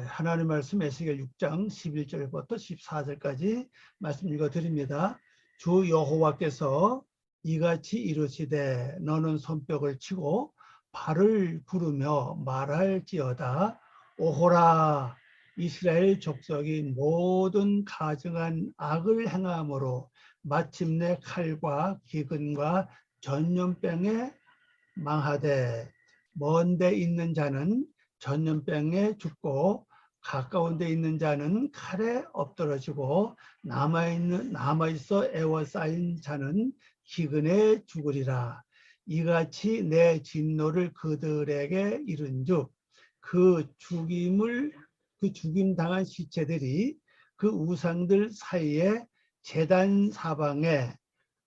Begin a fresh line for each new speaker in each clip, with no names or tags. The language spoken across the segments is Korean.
하나님 말씀 에스겔 6장 11절부터 14절까지 말씀 읽어드립니다. 주 여호와께서 이같이 이르시되 너는 손뼉을 치고 발을 구르며 말할지어다. 오호라, 이스라엘 족속이 모든 가증한 악을 행함으로 마침내 칼과 기근과 전염병에 망하되 먼 데 있는 자는 전염병에 죽고 가까운 데 있는 자는 칼에 엎드러지고 남아있어 애워싸인 자는 기근에 죽으리라. 이같이 내 진노를 그들에게 이른즉 그 죽임 당한 시체들이 그 우상들 사이에 제단 사방에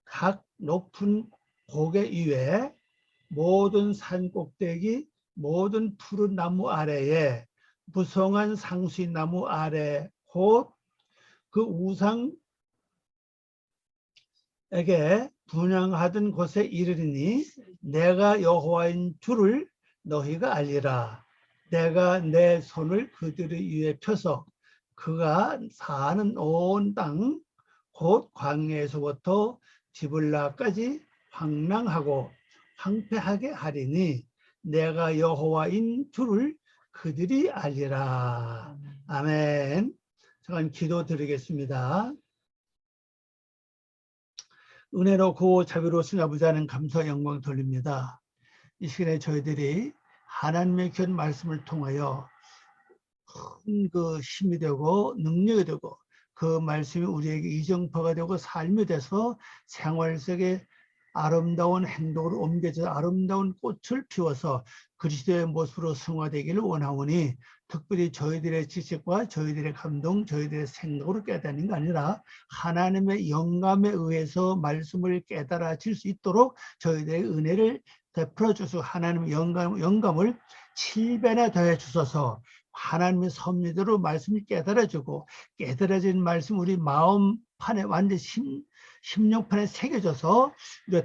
각 높은 고개 위에 모든 산 꼭대기 모든 푸른 나무 아래에 무성한 상수나무 아래 곧 그 우상에게 분향하던 곳에 이르리니 내가 여호와인 줄을 너희가 알리라. 내가 내 손을 그들의 위에 펴서 그가 사는 온 땅 곧 광야에서부터 디블라까지 황량하고 황폐하게 하리니 내가 여호와인 줄을 그들이 알리라. 아멘. 잠깐 기도 드리겠습니다. 은혜롭고 자비로우신 아버지 하나님 감사 영광 돌립니다. 이 시간에 저희들이 하나님의 귀한 말씀을 통하여 큰 그 힘이 되고 능력이 되고 그 말씀이 우리에게 이정표가 되고 삶이 돼서 생활 속에 아름다운 행동으로 옮겨져 아름다운 꽃을 피워서 그리스도의 모습으로 승화되기를 원하오니 특별히 저희들의 지식과 저희들의 감동, 저희들의 생각으로 깨닫는 게 아니라 하나님의 영감에 의해서 말씀을 깨달아질 수 있도록 저희들의 은혜를 베풀어 주시고 하나님의 영감을 7배나 더해 주셔서 하나님의 섭리대로 말씀을 깨달아주고 깨달아진 말씀 우리 마음판에 완전 심령판에 새겨져서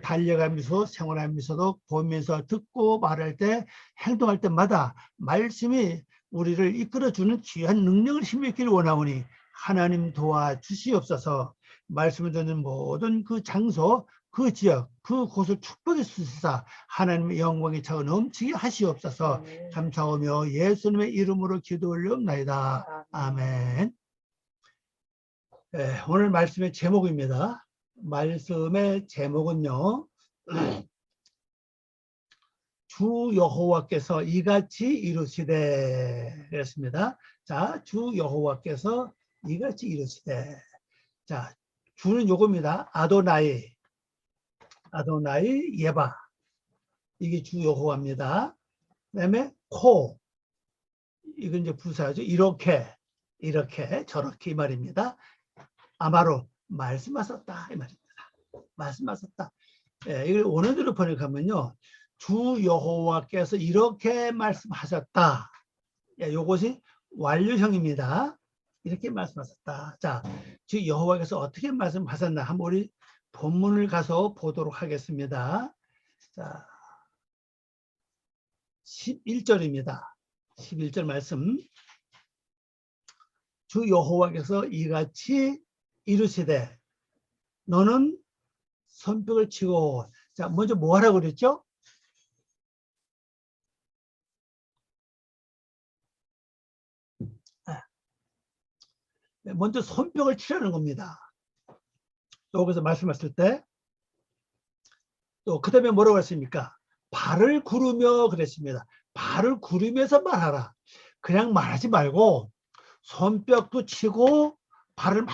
달려가면서 생활하면서도 보면서 듣고 말할 때 행동할 때마다 말씀이 우리를 이끌어주는 귀한 능력을 힘있기를 원하오니 하나님 도와주시옵소서. 말씀을 듣는 모든 그 장소 그 지역, 그 곳을 축복해 주시사 하나님의 영광이 차고 넘치게 하시옵소서. 감사하며 예수님의 이름으로 기도 올려옵나이다. 아멘. 네, 오늘 말씀의 제목입니다. 말씀의 제목은요. 주 여호와께서 이같이 이루시되 그랬습니다. 자, 주 여호와께서 이같이 이루시되. 자, 주는 요겁니다. 아도나이 예바, 이게 주 여호와입니다. 그다음에 코, 이건 이제 부사죠. 이렇게 저렇게 이 말입니다. 아마로 말씀하셨다 이 말입니다. 말씀하셨다. 예, 이걸 원어대로 번역하면요, 주 여호와께서 이렇게 말씀하셨다. 예, 요것이 완료형입니다. 이렇게 말씀하셨다. 자, 주 여호와께서 어떻게 말씀하셨나 한번 우리 본문을 가서 보도록 하겠습니다. 자, 11절입니다. 11절 말씀. 주 여호와께서 이같이 이르시되 너는 손뼉을 치고. 자, 먼저 뭐 하라고 그랬죠? 먼저 손뼉을 치라는 겁니다. 여기서 말씀하실 때 또 그 다음에 뭐라고 했습니까? 발을 구르며 그랬습니다. 발을 구르면서 말하라. 그냥 말하지 말고 손뼉도 치고 발을 막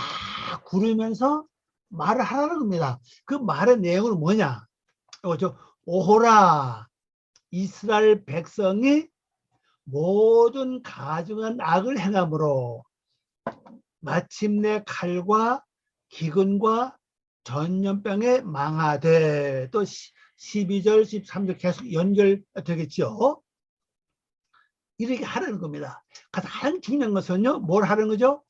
구르면서 말을 하라는 겁니다. 그 말의 내용은 뭐냐? 오호라, 이스라엘 백성이 모든 가증한 악을 행함으로 마침내 칼과 기근과 전염병에 망하되. 또 12절 13절 계속 연결되겠죠. 이렇게 하라는 겁니다. 가장 중요한 것은요, 뭘 하는 거죠?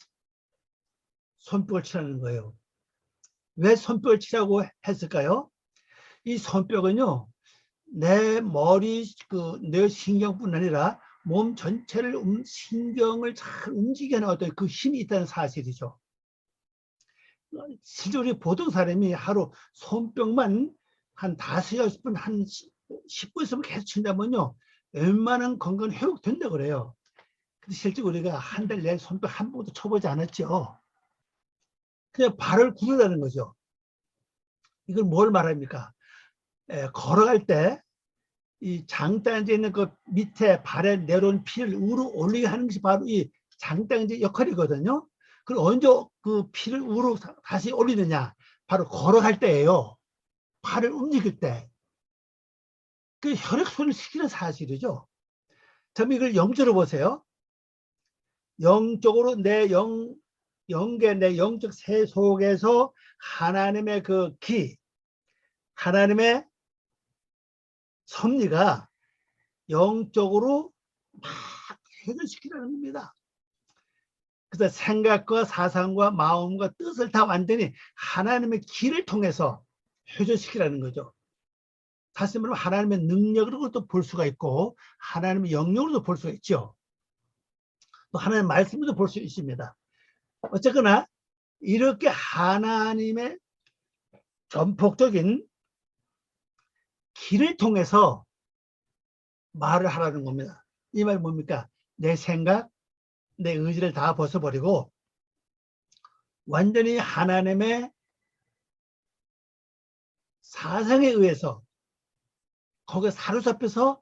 손뼉을 치라는 거예요. 왜 손뼉을 치라고 했을까요? 이 손뼉은요, 내 머리 내 신경뿐 아니라 몸 전체를 신경을 잘 움직이게 하는 어떤 그 힘이 있다는 사실이죠. 실제 우리 보통 사람이 하루 손뼉만 한 5-6분, 한 10분 있으면 계속 친다면요, 웬만한 건강 회복된다 그래요. 근데 실제 우리가 한 달 내에 손뼉 한 번도 쳐보지 않았죠. 그냥 발을 구르라는 거죠. 이걸 뭘 말합니까? 걸어갈 때 이 장단지에 있는 그 밑에 발에 내려온 피를 위로 올리게 하는 것이 바로 이 장단지 역할이거든요. 그럼 언제 그 피를 위로 다시 올리느냐? 바로 걸어갈 때예요. 발을 움직일 때. 그 혈액순환을 시키는 사실이죠. 그럼 이걸 영적으로 보세요. 영적으로 내 영계, 내 영적 세 속에서 하나님의 그 기, 하나님의 섭리가 영적으로 막 해결시키라는 겁니다. 그래서 생각과 사상과 마음과 뜻을 다 완전히 하나님의 길을 통해서 회전시키라는 거죠. 다시 말하면 하나님의 능력으로도 볼 수가 있고 하나님의 영역으로도 볼 수가 있죠. 또 하나님의 말씀으로도 볼 수 있습니다. 어쨌거나 이렇게 하나님의 전폭적인 길을 통해서 말을 하라는 겁니다. 이 말이 뭡니까? 내 생각, 내 의지를 다 벗어버리고 완전히 하나님의 사상에 의해서 거기에 사로잡혀서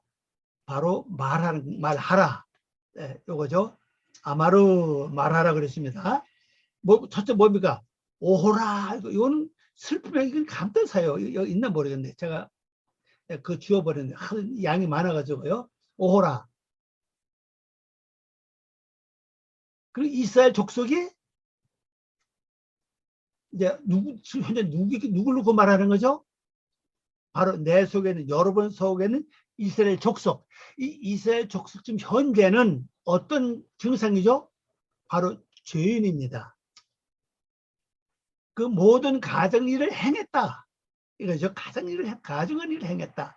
바로 말하라. 네, 요거죠. 아마루 말하라 그랬습니다. 첫째 뭡니까? 오호라. 이거는 슬프면 이건 감탄사예요. 여기 있나 모르겠네. 제가 그 지워버렸는데 양이 많아가지고요. 오호라. 그리고 이스라엘 족속이 이제 현재 누굴 놓고 말하는 거죠? 바로 내 속에는, 여러분 속에는 이스라엘 족속. 이 이스라엘 족속 지금 현재는 어떤 증상이죠? 바로 죄인입니다. 그 모든 가정 일을 행했다. 이거죠. 가정 일을 행했다.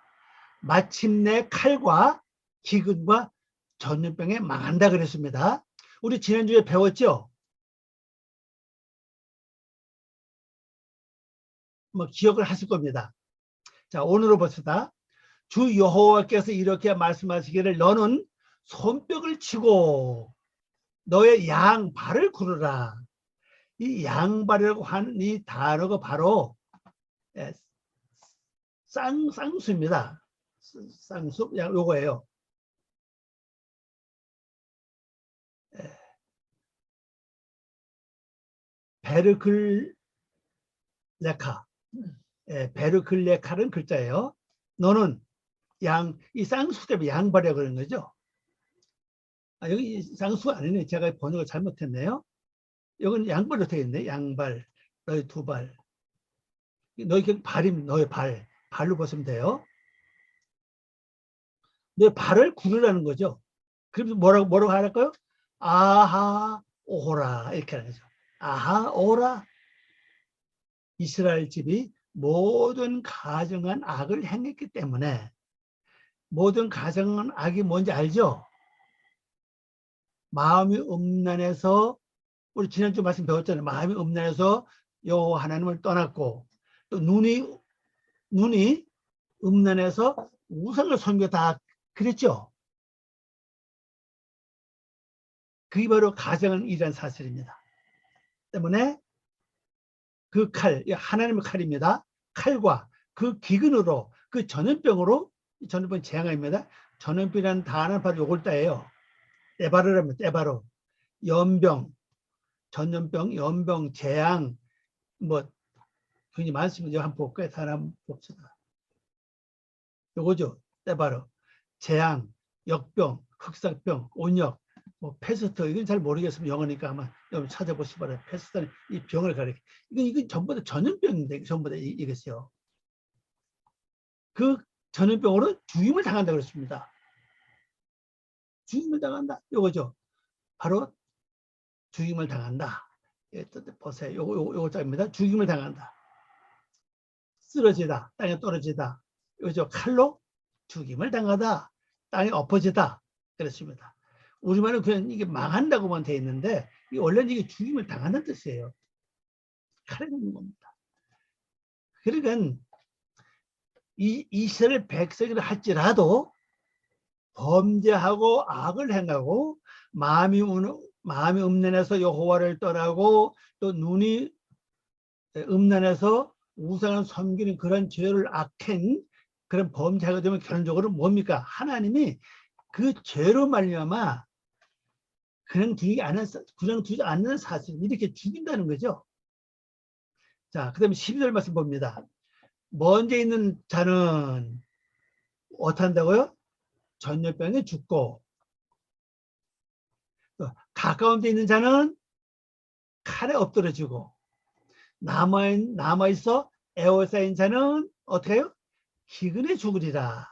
마침내 칼과 기근과 전염병에 망한다 그랬습니다. 우리 지난주에 배웠죠? 뭐 기억을 하실 겁니다. 자, 오늘로 봅시다. 주 여호와께서 이렇게 말씀하시기를 너는 손뼉을 치고 너의 양발을 구르라. 이 양발이라고 하는 이 단어가 바로 쌍수입니다. 쌍수, 요거예요. 베르클레카. 베르클레카는 글자예요. 너는 이 쌍수 때문에 양발이라고 그러는 거죠. 여기 쌍수가 아니네. 제가 번역을 잘못했네요. 여기는 양발로 되어 있네. 양발. 너희 두 발. 너희 발입니다. 너희 발. 발로 보시면 돼요. 내 발을 구르라는 거죠. 그래서 뭐라고 할까요? 아하 오호라 이렇게 하는 거죠. 아하 오호라. 이스라엘 집이 모든 가정한 악을 행했기 때문에, 모든 가정한 악이 뭔지 알죠? 마음이 음란해서, 우리 지난주 말씀 배웠잖아요. 마음이 음란해서 여호와 하나님을 떠났고, 또 눈이 음란해서 우상을 섬겼다 그랬죠. 그게 바로 가정은 이란 사실입니다. 때문에 그 칼, 하나님의 칼입니다. 칼과 그 기근으로, 그 전염병으로, 전염병 재앙입니다. 전염병이라는 단어는 바로 요걸 따예요. 에바르랍니다. 에바로. 연병, 전염병, 연병, 재앙, 뭐 굉장히 많습니다. 한번 볼까요? 하나 한번 봅시다. 요거죠. 에바로. 재앙, 역병, 흑사병, 온역, 뭐 패스트, 이건 잘 모르겠으면 영어니까 아마 여러분 찾아보시 바라요. 패스트는 이 병을 가리켜. 이건 전부 다 전염병인데, 전부 다 이것이요. 그 전염병으로 죽임을 당한다 그랬습니다. 죽임을 당한다. 요거죠. 바로 죽임을 당한다. 보세요. 요거 짝입니다. 죽임을 당한다. 쓰러지다. 땅에 떨어지다. 요죠. 칼로 죽임을 당하다. 땅에 엎어지다. 그렇습니다. 우리말은 그냥 이게 망한다고만 돼 있는데 원래는 이게 죽임을 당하는 뜻이에요. 칼에 죽는 겁니다. 그러니까 이 이스라엘 백성이라 할지라도 범죄하고 악을 행하고 마음이 음란해서 여호와를 떠나고 또 눈이 음란해서 우상을 섬기는 그런 죄를 악행 그런 범죄하게 되면 결론적으로 뭡니까? 하나님이 그 죄로 말미암아 그냥 두지 않는 사실 이렇게 죽인다는 거죠. 자, 그다음에 12절 말씀 봅니다. 먼저 있는 자는 어떻다고요? 전염병에 죽고 가까운 데 있는 자는 칼에 엎드러지고 남아있어 에워싸인 자는 어떻게 해요? 기근에 죽으리라.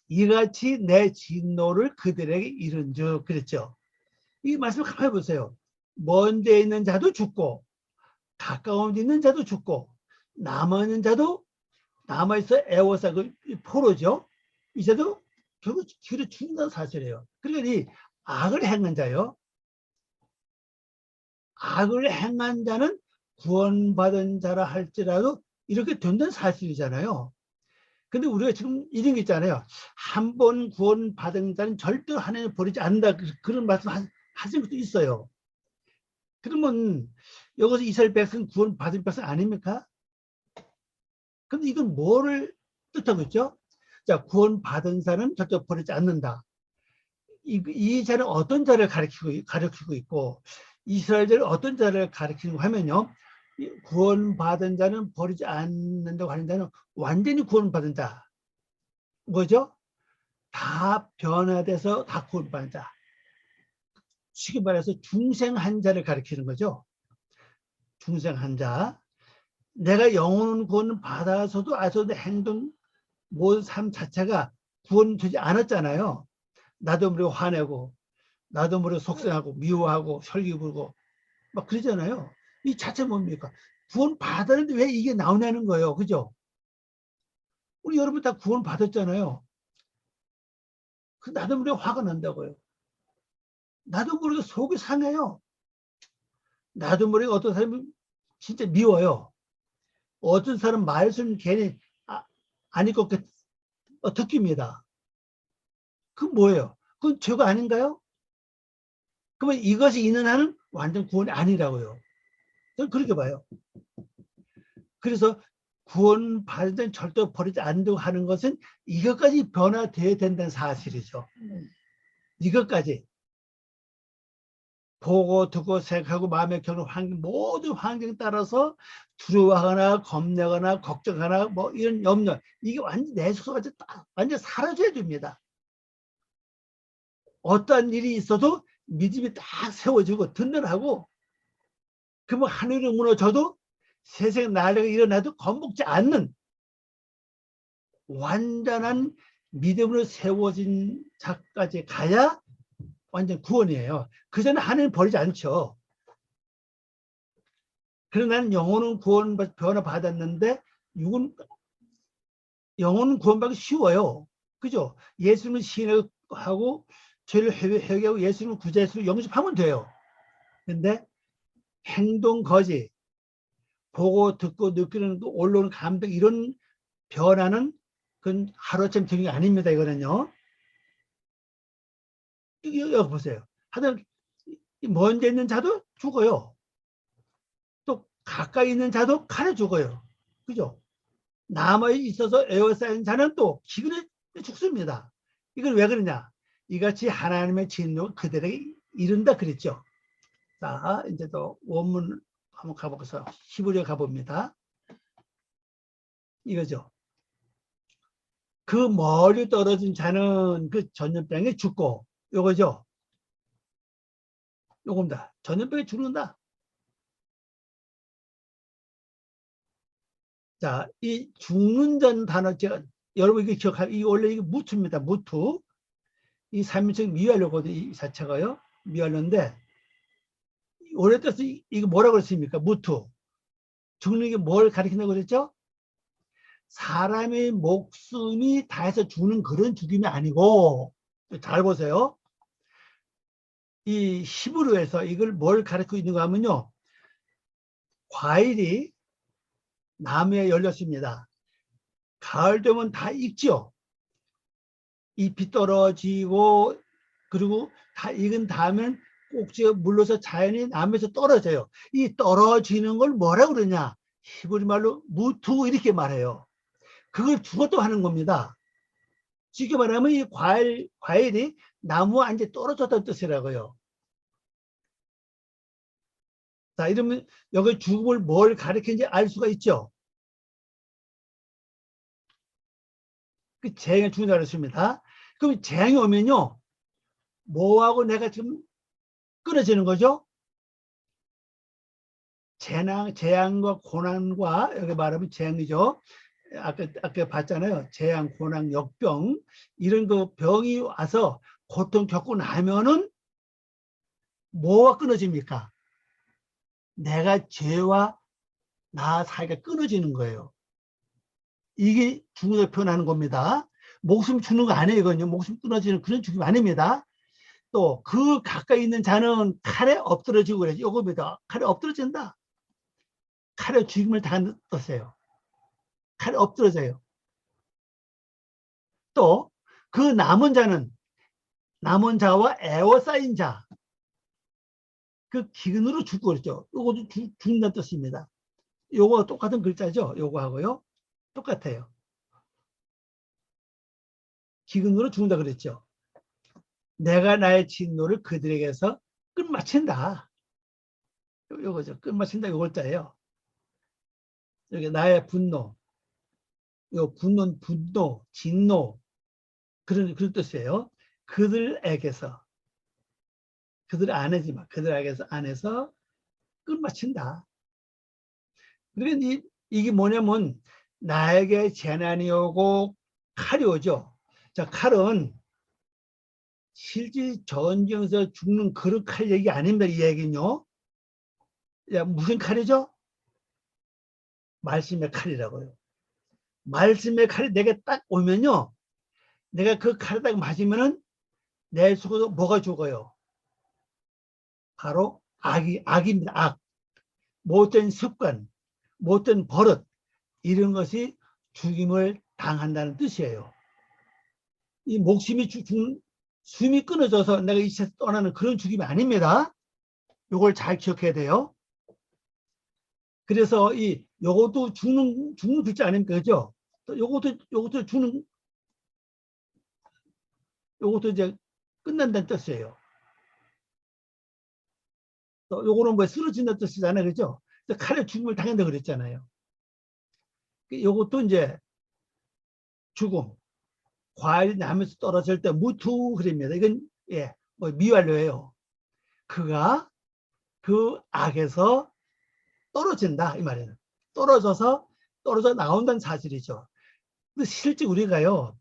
이같이 내 진노를 그들에게 이른즉 그랬죠. 이 말씀을 가만히 보세요. 먼 데 있는 자도 죽고 가까운 데 있는 자도 죽고 남아있는 자도 남아있어 에워싸 그 포로죠. 이 자도 결국 기근에 죽는다는 사실이에요. 그러니까 이 악을 행한 자요. 악을 행한 자는 구원받은 자라 할지라도 이렇게 된다는 사실이잖아요. 근데 우리가 지금 이런 게 있잖아요. 한 번 구원받은 자는 절대 하나님 버리지 않는다. 그런 말씀 하시는 것도 있어요. 그러면 여기서 이스라엘 백성 구원받은 백성 아닙니까? 근데 이건 뭐를 뜻하고 있죠? 자, 구원받은 자는 절대 버리지 않는다. 이 자는 어떤 자를 가르치고 있고 이스라엘은 어떤 자를 가르치는 거 하면요. 구원받은 자는 버리지 않는다고 하는 자는 완전히 구원받은 자. 뭐죠? 다 변화돼서 다 구원받은 자. 쉽게 말해서 중생한 자를 가리키는 거죠. 중생한 자. 내가 영혼 구원 받아서도 아직도 행동 모든 삶 자체가 구원되지 않았잖아요. 나도 모르게 화내고 나도 모르게 속상하고 미워하고 혈기 부르고 막 그러잖아요. 이 자체 뭡니까? 구원 받았는데 왜 이게 나오냐는 거예요. 그죠? 우리 여러분 다 구원 받았잖아요. 그 나도 모르게 화가 난다고요. 나도 모르게 속이 상해요. 나도 모르게 어떤 사람이 진짜 미워요. 어떤 사람 말씀 괜히 아닐 것 같 듣깁니다. 그건 뭐예요? 그건 죄가 아닌가요? 그러면 이것이 있는 한은 완전 구원이 아니라고요. 저는 그렇게 봐요. 그래서 구원받은 자는 절대 버리지 않는다고 하는 것은 이것까지 변화되어야 된다는 사실이죠. 이것까지. 보고 듣고 생각하고 마음에 겪는 환경 모든 환경에 따라서 두려워하거나 겁내거나 걱정하거나 뭐 이런 염려 이게 완전 내 속에서 완전 사라져야 됩니다. 어떠한 일이 있어도 믿음이 딱 세워지고 든든하고 그러면 하늘이 무너져도 세상 난리가 일어나도 겁먹지 않는 완전한 믿음으로 세워진 자까지 가야 완전 구원이에요. 그 전에 하나님 버리지 않죠. 그러나 나는 영혼은 구원 변화 받았는데 영혼은 구원받기 쉬워요. 그죠? 예수님을 신뢰하고 죄를 회개하고 예수님을 구제해서 영접하면 돼요. 근데 행동 거지 보고 듣고 느끼는 올라오는 감동 이런 변화는 그건 하루아침 되는 게 아닙니다. 이거는요. 여기 보세요. 하여튼 먼데 있는 자도 죽어요. 또 가까이 있는 자도 칼에 죽어요. 그죠? 남아 있어서 에워싸인 자는 또 기근에 죽습니다. 이건 왜 그러냐? 이같이 하나님의 진노가 그들에게 이른다 그랬죠. 자, 이제 또 원문 한번 가보겠어요. 히브리어 가봅니다. 이거죠. 그 멀리 떨어진 자는 그 전염병에 죽고 요거죠. 요겁니다. 전염병에 죽는다. 자, 이 죽는다는 단어 제가 여러분 이게 이 원래 이게 무투입니다. 무투. 이 삼인칭 미완료거든요. 이 자체가요. 미완료인데 원래 뜻이 이거 뭐라고 그랬습니까? 무투. 죽는 게 뭘 가리킨다고 그랬죠? 사람의 목숨이 다해서 죽는 그런 죽임이 아니고 잘 보세요. 이 히브리어에서 이걸 뭘 가르치고 있는가 하면요. 과일이 나무에 열렸습니다. 가을 되면 다 익죠. 잎이 떨어지고 그리고 다 익은 다음엔 꼭지가 물러서 자연히 나무에서 떨어져요. 이 떨어지는 걸 뭐라 그러냐? 히브리 말로 무투 이렇게 말해요. 그걸 죽어도 하는 겁니다. 쉽게 말하면 이 과일이 나무와 이제 떨어졌다는 뜻이라고요. 자, 이러면 여기 죽음을 뭘 가리키는지 알 수가 있죠. 그 재앙이 죽는다고 했습니다. 그럼 재앙이 오면요. 뭐하고 내가 지금 끊어지는 거죠? 재앙과 고난과 여기 말하면 재앙이죠. 아까 봤잖아요. 재앙, 고난, 역병 이런 그 병이 와서 고통 겪고 나면은 뭐가 끊어집니까? 내가 죄와 나 사이가 끊어지는 거예요. 이게 죽음을 표현하는 겁니다. 목숨 주는 거 아니에요. 이건요. 목숨 끊어지는 그런 죽음 아닙니다. 또 그 가까이 있는 자는 칼에 엎드러지고 그래요. 요겁니다. 칼에 엎드러진다. 칼에 죽임을 당했어요. 칼에 엎드러져요. 또 그 남은 자와 에워싸인 자, 그 기근으로 죽고 그랬죠. 요것도 죽는다는 뜻입니다. 요거 똑같은 글자죠. 요거하고요. 똑같아요. 기근으로 죽는다 그랬죠. 내가 나의 진노를 그들에게서 끝마친다. 요거죠. 끝마친다 요걸자예요. 여기 나의 분노. 요 분노는 분노, 진노 그런 뜻이에요. 그들에게서 그들 안에지만 안에서 끝마친다. 그러니까 이게 뭐냐면 나에게 재난이 오고 칼이 오죠. 자, 칼은 실제 전쟁에서 죽는 그런 칼 얘기 아닙니다. 이 얘기는요. 야, 무슨 칼이죠? 말씀의 칼이라고요. 말씀의 칼이 내게 딱 오면요. 내가 그 칼을 딱 맞으면은 내 속에서 뭐가 죽어요? 바로 악입니다. 악. 못된 습관, 못된 버릇 이런 것이 죽임을 당한다는 뜻이에요. 이 목숨이 숨이 끊어져서 내가 이 세상 떠나는 그런 죽임이 아닙니다. 요걸 잘 기억해야 돼요. 그래서 요것도 죽는 글자 아닙니까? 그죠? 요것도 요것도 이제 끝난다는 뜻이에요. 또 요거는 뭐 쓰러진다는 뜻이잖아요. 그죠? 칼에 죽음을 당한다 그랬잖아요. 요것도 이제 죽음. 과일이 나무에서 떨어질 때 무투 그럽니다. 이건 뭐 미완료예요. 그가 그 악에서 떨어진다 이 말이에요. 떨어져 나온다는 사실이죠. 근데 실제 우리가요.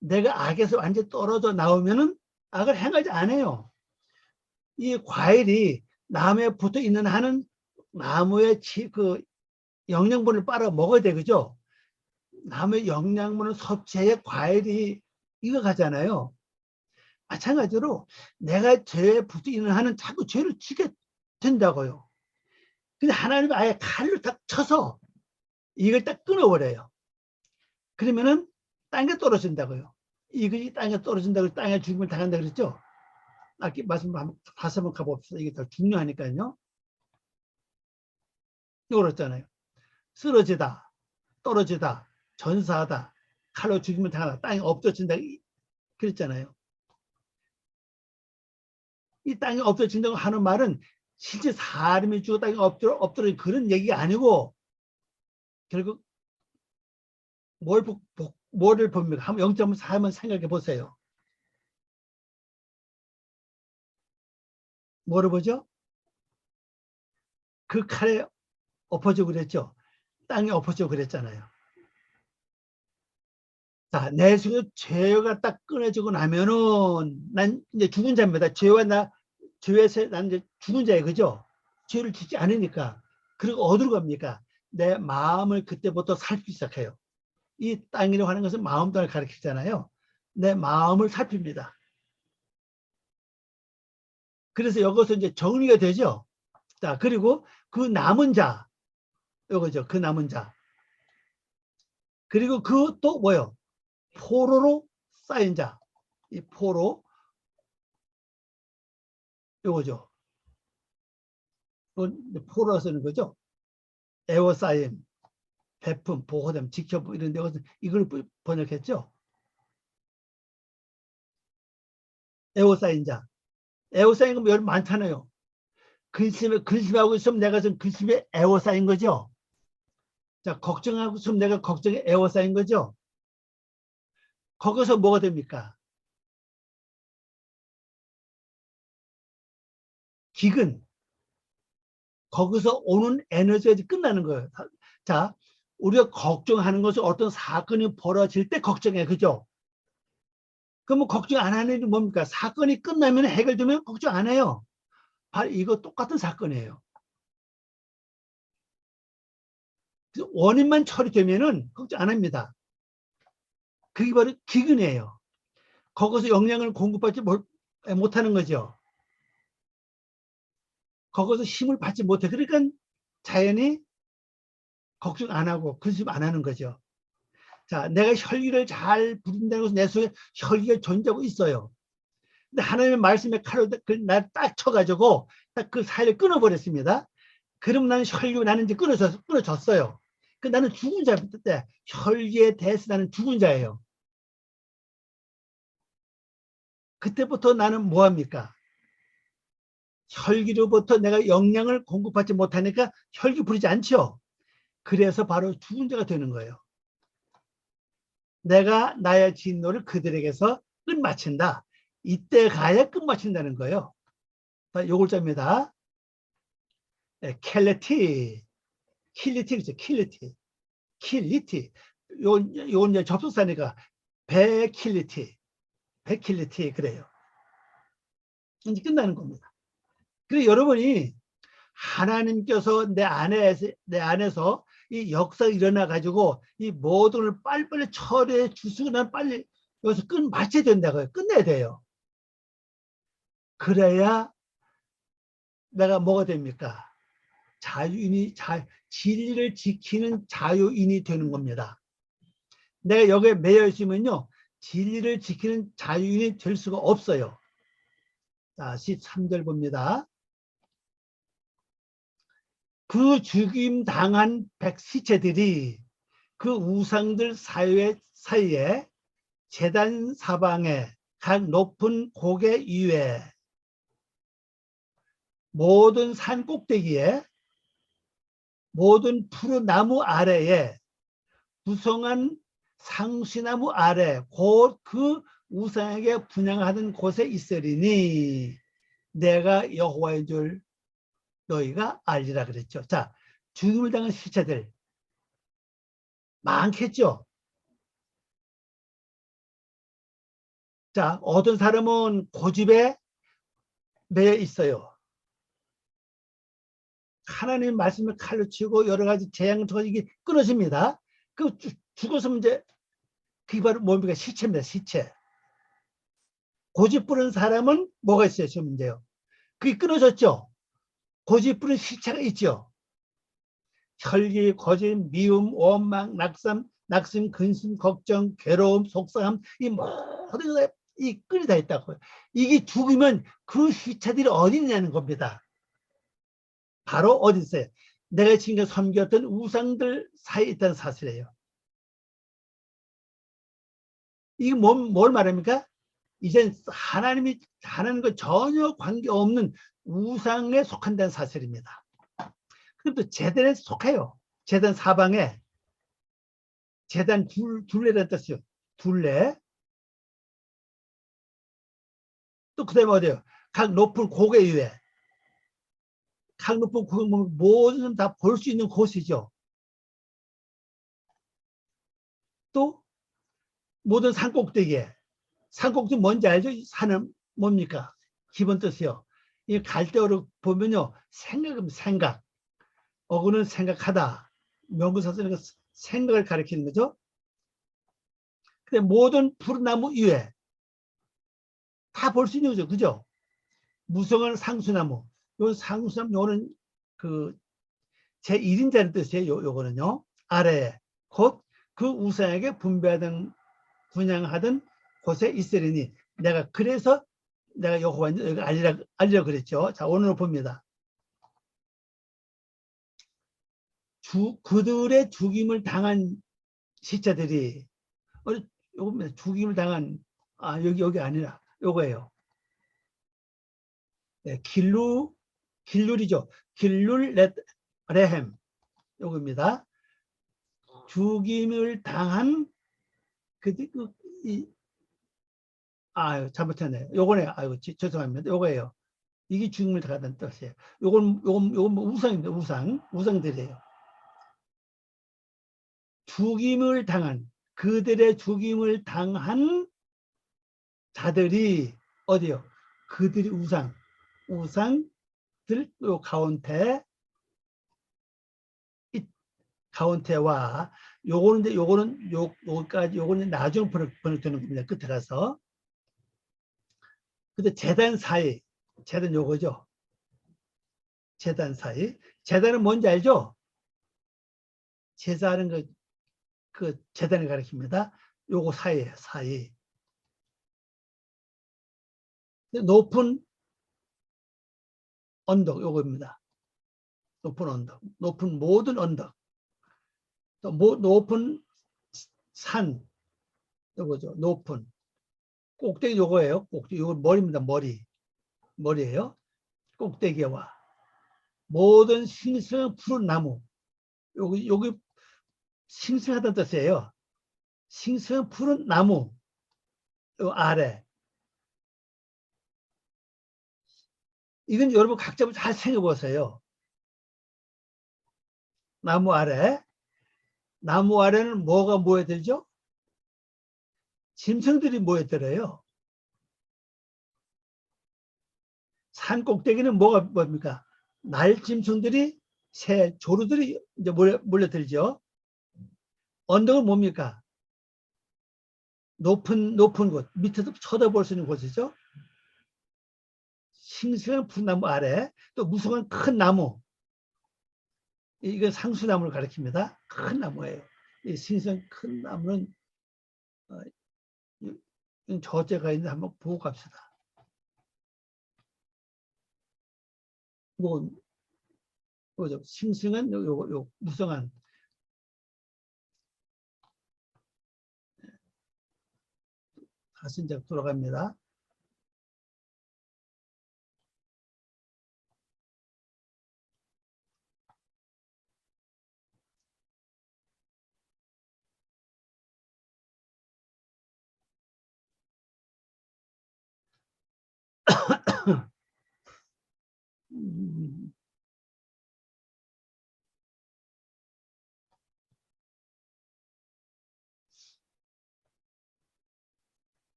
내가 악에서 완전히 떨어져 나오면은 악을 행하지 않아요. 이 과일이 나무에 붙어 있는 한은 나무의 그 영양분을 빨아 먹어야 되죠. 나무의 영양분을 섭취해 과일이 익어가잖아요. 마찬가지로 내가 죄에 붙어 있는 한은 자꾸 죄를 지게 된다고요. 근데 하나님이 아예 칼로 딱 쳐서 이걸 딱 끊어버려요. 그러면은 땅에 떨어진다고요. 이것이 땅에 떨어진다고 땅에 죽음을 당한다 그랬죠. 아까 말씀 다시 한번 가봅시다. 이게 더 중요하니까요. 이거 그랬잖아요. 쓰러지다, 떨어지다, 전사하다, 칼로 죽임을 당하다, 땅에 엎드러진다 그랬잖아요. 이 땅에 엎드러진다고 하는 말은 실제 사람이 죽어 땅에 엎드러진 그런 얘기가 아니고 결국 뭐를 봅니까? 한번 0.4 한번 생각해 보세요. 뭐를 보죠? 그 칼에 엎어지고 그랬죠. 땅에 엎어지고 그랬잖아요. 자, 내 속에 죄가 딱 끊어지고 나면은 난 이제 죽은 자입니다. 죄에서 난 이제 죽은 자예요. 그죠? 죄를 짓지 않으니까. 그리고 어디로 갑니까? 내 마음을 그때부터 살피기 시작해요. 이 땅이라고 하는 것은 마음을 가리키잖아요. 내 마음을 살핍니다. 그래서 이것은 이제 정리가 되죠. 자, 그리고 그 남은 자, 요거죠. 그 남은 자. 그리고 그 또 뭐요? 포로로 쌓인 자. 이 포로, 요거죠. 포로로 쓰는 거죠. 에워싸임, 베품, 보호됨, 지켜보 이런 데 이걸 번역했죠. 에워싸인 자. 에워싸인 거 여러분 많잖아요. 근심하고 있으면 내가 좀 근심에 에워싸인 거죠. 자, 걱정하고 있으면 내가 걱정에 에워싸인 거죠. 거기서 뭐가 됩니까? 기근. 거기서 오는 에너지가 끝나는 거예요. 자, 우리가 걱정하는 것은 어떤 사건이 벌어질 때 걱정해. 그죠? 그러면 걱정 안 하는 게 뭡니까? 사건이 끝나면 해결되면 걱정 안 해요. 바로 이거 똑같은 사건이에요. 원인만 처리되면은 걱정 안 합니다. 그게 바로 기근이에요. 거기서 영양을 공급받지 못하는 거죠. 거기서 힘을 받지 못해. 그러니까 자연이 걱정 안 하고 근심 안 하는 거죠. 자, 내가 혈기를 잘 부린다고 해서 내 속에 혈기가 존재하고 있어요. 근데 하나님의 말씀에 칼로 날 딱 쳐가지고 딱 그 사이를 끊어버렸습니다. 그럼 나는 혈기, 나는 이제 끊어졌어요. 그 나는 죽은 자인데 혈기에 대해서 나는 죽은 자예요. 그때부터 나는 뭐합니까? 혈기로부터 내가 영양을 공급받지 못하니까 혈기 부리지 않죠. 그래서 바로 죽은 자가 되는 거예요. 내가 나의 진노를 그들에게서 끝마친다. 이때 가야 끝마친다는 거예요. 요글자입니다. 켈레티, 킬리티, 그죠? 킬리티, 킬리티. 요 이제 접속사니까 베킬리티, 베킬리티 그래요. 이제 끝나는 겁니다. 그리고 여러분이 하나님께서 내 안에서 이 역사가 일어나 가지고 이 모든 걸 빨리빨리 처리해 주시고 난 빨리 여기서 마쳐야 된다고요. 끝내야 돼요. 그래야 내가 뭐가 됩니까? 진리를 지키는 자유인이 되는 겁니다. 내가 여기에 매여 있으면요, 진리를 지키는 자유인이 될 수가 없어요. 자, 13절 봅니다. 그 죽임 당한 시체들이 그 우상들 사이에 제단 사방에 각 높은 고개 위에 모든 산 꼭대기에 모든 푸른 나무 아래에 부성한 상수나무 아래 곧 그 우상에게 분향하던 곳에 있으리니 내가 여호와인 줄 너희가 알리라 그랬죠. 자, 죽임을 당한 시체들 많겠죠. 자, 어떤 사람은 고집에 매여 있어요. 하나님 말씀을 칼로 치고 여러 가지 재앙을 통해서 이게 끊어집니다. 그 죽어서 이제 그게 바로 뭡니까? 시체입니다. 시체. 고집 부른 사람은 뭐가 있어요? 지금 문제요. 그게 끊어졌죠. 고집 부른 시체가 있죠. 혈기, 고집, 미움, 원망, 낙심, 근심, 걱정, 괴로움, 속상함, 이 모든 게 이 끈이 다 있다고요. 이게 죽으면 그 시체들이 어디 있냐는 겁니다. 바로 어디 있어요? 내가 지금까지 섬겼던 우상들 사이에 있다는 사실이에요. 이게 뭘 말합니까? 이젠 하나님과 전혀 관계없는 우상에 속한다는 사실입니다. 그럼 또 제단에 속해요. 제단 사방에 제단 둘레라는 뜻이요. 둘레. 또 그다음에 어디요? 각 높은 고개 위에. 각 높은 고개 모든 다 볼 수 있는 곳이죠. 또 모든 산꼭대기에. 산꼭대기 뭔지 알죠? 산은 뭡니까? 기본 뜻이요. 이 갈대어로 보면요. 생각. 어구는 생각하다. 명구사 쓰는 생각을 가리키는 거죠. 근데 모든 푸른 나무 위에 다 볼 수 있는 거죠. 그죠? 무성한 상수나무. 요 상수나무 요는 그 제 1인자는 뜻이에요. 요거는요. 아래에 곧 그 우상에게 분배하던 분양하던 곳에 있으리니 내가 그래서 내가 여호와인 알리라 그랬죠. 자, 오늘 봅니다. 그들의 죽임을 당한 시체들이 요겁니다. 죽임을 당한 여기 아니라 요거예요. 네, 길룰이죠. 길룰 레헴 요겁니다. 죽임을 당한 잘못했네. 요거네. 아이고 죄송합니다. 요거예요. 이게 죽임을 당한다는 뜻이에요. 요건 뭐 우상입니다. 우상들이에요. 죽임을 당한 그들의 죽임을 당한 자들이 어디요? 그들이 우상들 요 가운데와 요거는 나중에 번역되는 겁니다. 끝에 가서. 근데 제단 사이, 제단 요거죠. 제단 사이. 제단은 뭔지 알죠? 제사하는 그 제단을 가리킵니다. 요거 사이에요, 사이. 높은 언덕, 요거입니다. 높은 언덕, 높은 모든 언덕, 또 높은 산, 요거죠. 높은 꼭대기 요거예요. 꼭대기 요거 머리입니다. 머리예요. 꼭대기와 모든 싱싱한 푸른 나무. 여기 싱싱하다는 뜻이에요. 싱싱한 푸른 나무 요 아래. 이건 여러분 각자 잘 생각해 보세요. 나무 아래는 뭐가 모여들죠? 짐승들이 모여들어요. 산 꼭대기는 뭡니까? 날짐승들이 새 조루들이 이제 몰려들죠. 언덕은 뭡니까? 높은 곳, 밑에도 쳐다볼 수 있는 곳이죠. 싱싱한 푸른나무 아래 또 무성한 큰 나무, 이건 상수나무를 가리킵니다. 큰 나무예요. 이 싱싱한 큰 나무는 저자가 있는데 한번 보고 갑시다. 뭐죠? 싱싱한 요 무성한 다시 이제 돌아갑니다.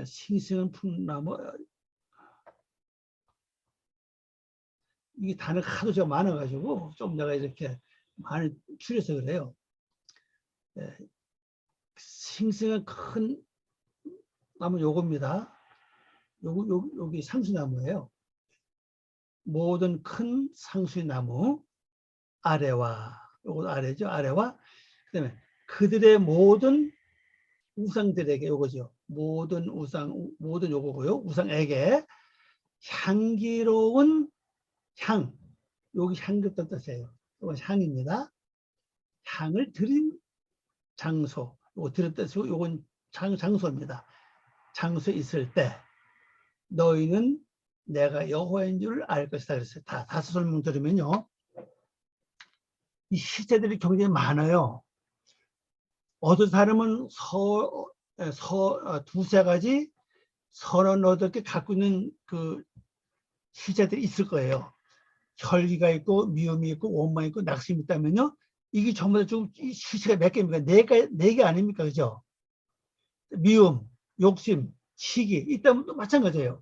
싱싱한 푸른나무, 이게 단어가 하도 좀 많아가지고 좀 내가 이렇게 많이 줄여서 그래요. 싱싱한 큰 나무 요겁니다. 여기 상수나무예요. 모든 큰 상수나무 아래와, 요거 아래죠. 아래와 그다음에 그들의 모든 우상들에게 요거죠. 모든 요거고요. 우상에게 향기로운 향, 여기 향기롭다는 뜻이에요. 이건 향입니다. 향을 드린 장소, 요거 드린 뜻이고 요건 장소입니다. 장소에 있을 때 너희는 내가 여호와인 줄 알 것이다 그랬어요. 다시 설명 드리면요. 이 시체들이 굉장히 많아요. 어떤 사람은 두세 가지 38개 갖고 있는 그 시체들이 있을 거예요. 혈기가 있고 미움이 있고 원망이 있고 낙심이 있다면요. 이게 전부 다 좀 시체가 몇 개입니까? 네 개 아닙니까? 그죠? 미움, 욕심, 시기 있다면 또 마찬가지예요.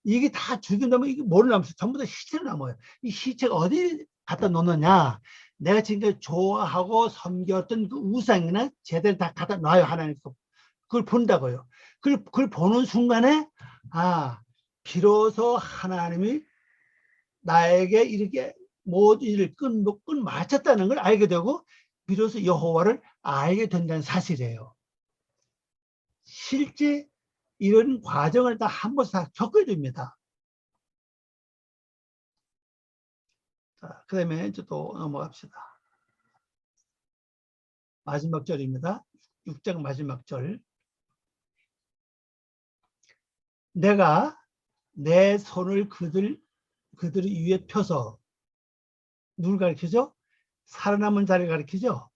이게 다 죽인다면 이게 뭐를 남았어요? 전부 다 시체를 남아요. 이 시체가 어디 갖다 놓느냐? 내가 지금까지 좋아하고 섬겼던 그 우상이나 제대로 다 갖다 놔요. 하나님 그걸 본다고요. 그걸 보는 순간에 비로소 하나님이 나에게 이렇게 모든 일을 끈 맞췄다는 걸 알게 되고 비로소 여호와를 알게 된다는 사실이에요. 실제 이런 과정을 다 한 번씩 다 겪어야 됩니다. 자, 그 다음에 이제 또 넘어갑시다. 마지막 절입니다. 6장 마지막 절. 내가 내 손을 그들 위에 펴서 누굴 가리키죠? 살아남은 자를 가리키죠.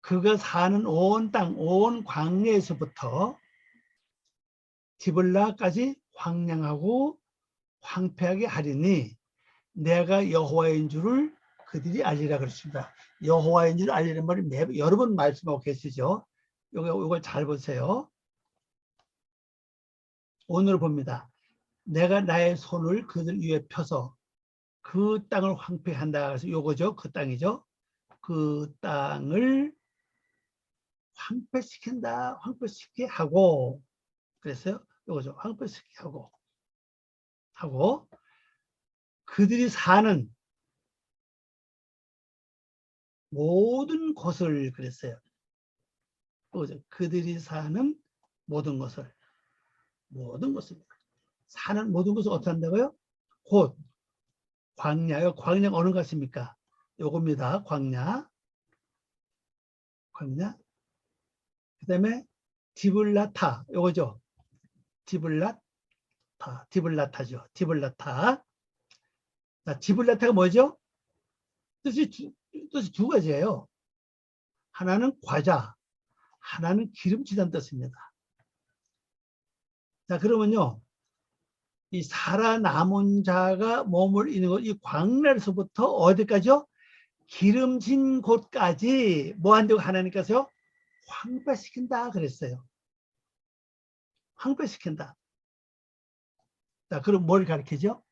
그가 사는 온 땅, 온 광야에서부터 디블라까지 황량하고 황폐하게 하리니 내가 여호와인 줄을 그들이 알리라 그랬습니다. 여호와인 줄을 알리는 말을 여러 번 말씀하고 계시죠. 이걸 잘 보세요. 오늘 봅니다. 내가 나의 손을 그들 위에 펴서 그 땅을 황폐한다. 그래서 요거죠. 그 땅이죠. 그 땅을 황폐시킨다. 황폐시키게 하고 그랬어요. 요거죠. 황폐시키게 하고 그들이 사는 모든 곳을 그랬어요. 요거죠. 그들이 사는 모든 것을 사는 모든 것을 어떻게 한다고요? 곧 광야요. 광야가 어느 것입니까? 요겁니다. 광야. 그 다음에 디블라타. 요거죠. 디블라타죠. 디블라타. 자, 디블라타가 뭐죠? 뜻이 두 가지예요. 하나는 과자, 하나는 기름지다는 뜻입니다. 자, 그러면요. 이 살아남은 자가 머물러 곳, 이 광야에서부터 어디까지요? 기름진 곳까지 뭐 한다고 하나님께서요? 황폐시킨다 그랬어요. 황폐시킨다. 자, 그럼 뭘 가르치죠?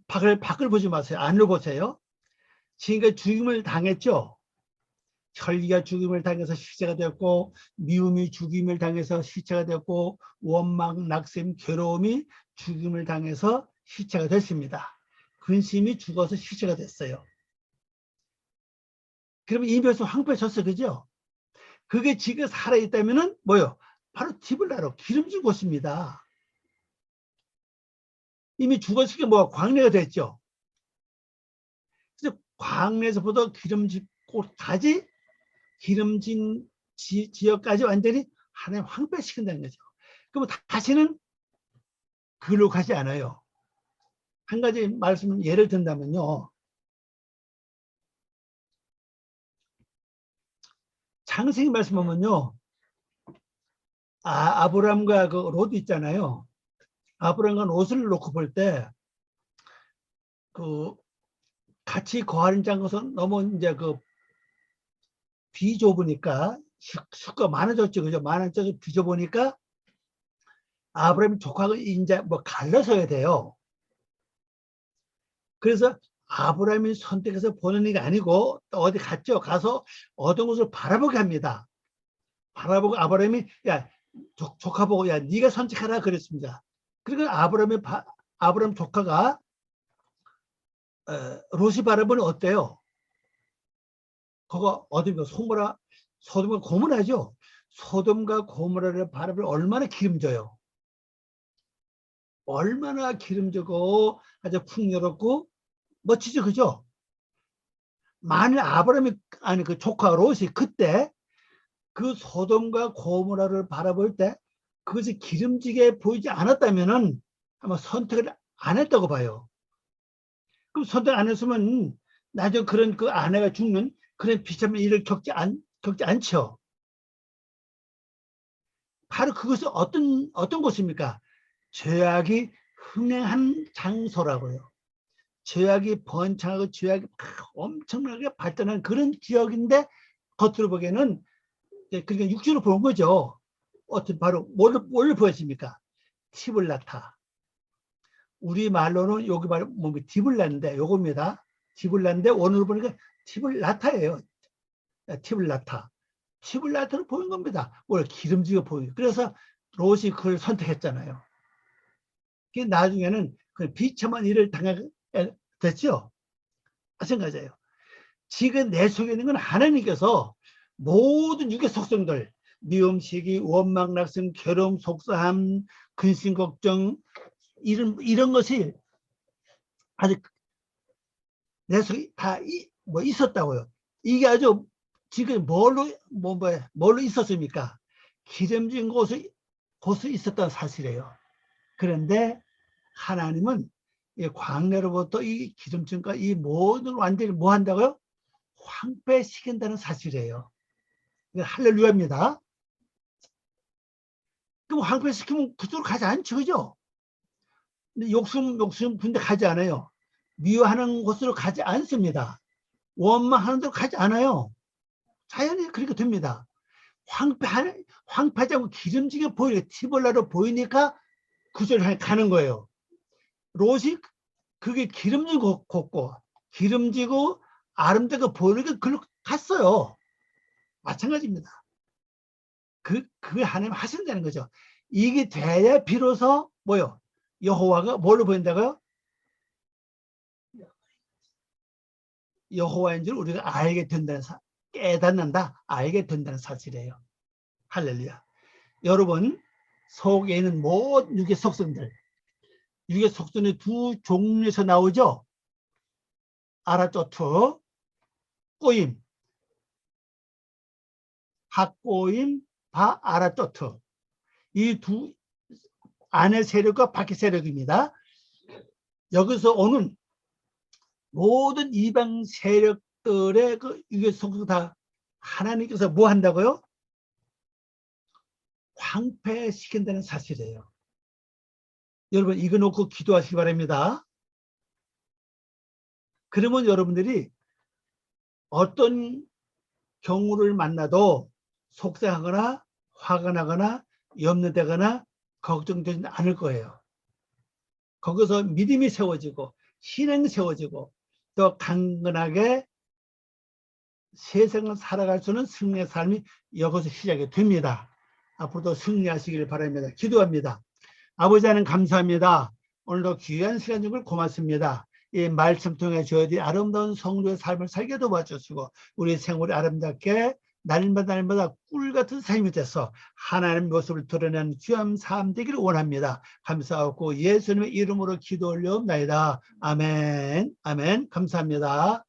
밖을 보지 마세요. 안을 보세요. 지금까지 죽임을 당했죠. 혈기가 죽임을 당해서 시체가 되었고, 미움이 죽임을 당해서 시체가 되었고, 원망, 낙심, 괴로움이 죽임을 당해서 시체가 됐습니다. 근심이 죽어서 시체가 됐어요. 그러면 이 벼슬 황폐해졌어요. 그죠? 그게 지금 살아있다면은 뭐요? 바로 디블라로 기름진 곳입니다. 이미 죽었으니까 뭐가 광야가 됐죠. 그래서 광야에서부터 기름진 곳까지 기름진 지역까지 완전히 하나님 황폐시킨다는 거죠. 그럼 다시는 그로 가지 않아요. 한 가지 말씀 예를 든다면요. 창세기 말씀 보면요. 아브람과 그 롯 있잖아요. 아브람과 롯을 놓고 볼 때 그 같이 거하는 장소는 너무 이제 그 비좁으니까 수가 많아졌죠. 그죠? 많아져서 비좁으니까 아브라함 조카가 이제 뭐 갈라서야 돼요. 그래서 아브라함이 선택해서 보는 게 아니고 어디 갔죠. 가서 어떤 곳을 바라보게 합니다. 바라보고 아브라함이 야 조카 보고 야 네가 선택하라 그랬습니다. 그리고 아브라함 조카가 롯이 바라보는 어때요? 그거 어디가 소돔과 고모라죠. 소돔과 고모라를 바라보면 얼마나 기름져요. 얼마나 기름지고 아주 풍요롭고 멋지죠. 그죠? 만일 아브라함이 아니 그 조카 롯이 그때 그 소돔과 고모라를 바라볼 때 그것이 기름지게 보이지 않았다면은 아마 선택을 안 했다고 봐요. 그럼 선택 안 했으면 나중에 그런 그 아내가 죽는 그런 비참한 일을 겪지 않죠. 바로 그것은 어떤 곳입니까? 죄악이 흥행한 장소라고요. 죄악이 번창하고 죄악이 엄청나게 발전한 그런 지역인데 겉으로 보기에는 그러니까 육지로 보는 거죠. 어떤 바로 뭘 보였습니까? 티블라타. 우리 말로는 여기 바로 디블라인데 요겁니다. 디블라인데 오늘 보니까 티블라타예요. 티블라타. 티블라타로 보인 겁니다. 뭘 기름지게 보이고. 그래서 롯이 그걸 선택했잖아요. 나중에는 그 비참한 일을 당하게 됐죠. 마찬가지예요. 지금 내 속에 있는 건 하나님께서 모든 육의 속성들, 미움, 시기, 원망, 낙심, 괴로움, 속상함, 근심, 걱정, 이런 것이 아직 내 속에 다 있었다고요. 이게 아주 지금 뭘로 있었습니까? 기름진 곳에 있었던 사실이에요. 그런데 하나님은 이 광야로부터 이 기름짐과 이 모든 완전히 뭐 한다고요? 황폐시킨다는 사실이에요. 할렐루야입니다. 그럼 황폐시키면 그쪽으로 가지 않죠, 그죠? 근데 욕심 군데 가지 않아요. 미워하는 곳으로 가지 않습니다. 원망하는 데로 가지 않아요. 자연히 그렇게 됩니다. 황폐하지 않고 기름지게 보이니까, 티볼라로 보이니까 그쪽으로 가는 거예요. 롯이 그게 기름지고 곱고 기름지고 아름답게 보이니까 그걸로 갔어요. 마찬가지입니다. 그게 하나님 하신다는 거죠. 이게 돼야 비로소 뭐요? 여호와가 뭘로 보인다고요? 여호와인 줄 우리가 알게 된다는 깨닫는다, 알게 된다는 사실이에요. 할렐루야. 여러분 속에 있는 모든 육의 속성들, 육의 속성이 두 종류에서 나오죠. 아라조트, 꼬임, 박꼬임, 바아라조트. 이 두 안의 세력과 밖의 세력입니다. 여기서 오는 모든 이방 세력들의 그 육의 속성 다 하나님께서 뭐 한다고요? 황폐시킨다는 사실이에요. 여러분 이거 놓고 기도하시기 바랍니다. 그러면 여러분들이 어떤 경우를 만나도 속상하거나 화가 나거나 염려되거나 걱정되지 않을 거예요. 거기서 믿음이 세워지고 신앙이 세워지고 또 강건하게 세상을 살아갈 수 있는 승리의 삶이 여기서 시작이 됩니다. 앞으로도 승리하시길 바랍니다. 기도합니다. 아버지 하나님 감사합니다. 오늘도 귀한 시간 주길 고맙습니다. 이 말씀 통해 저희들이 아름다운 성도의 삶을 살게 도와주시고 우리 생활이 아름답게 날마다 꿀 같은 삶이 돼서 하나님의 모습을 드러내는 귀한 삶 되기를 원합니다. 감사하고 예수님의 이름으로 기도 올려옵나이다. 아멘. 아멘. 감사합니다.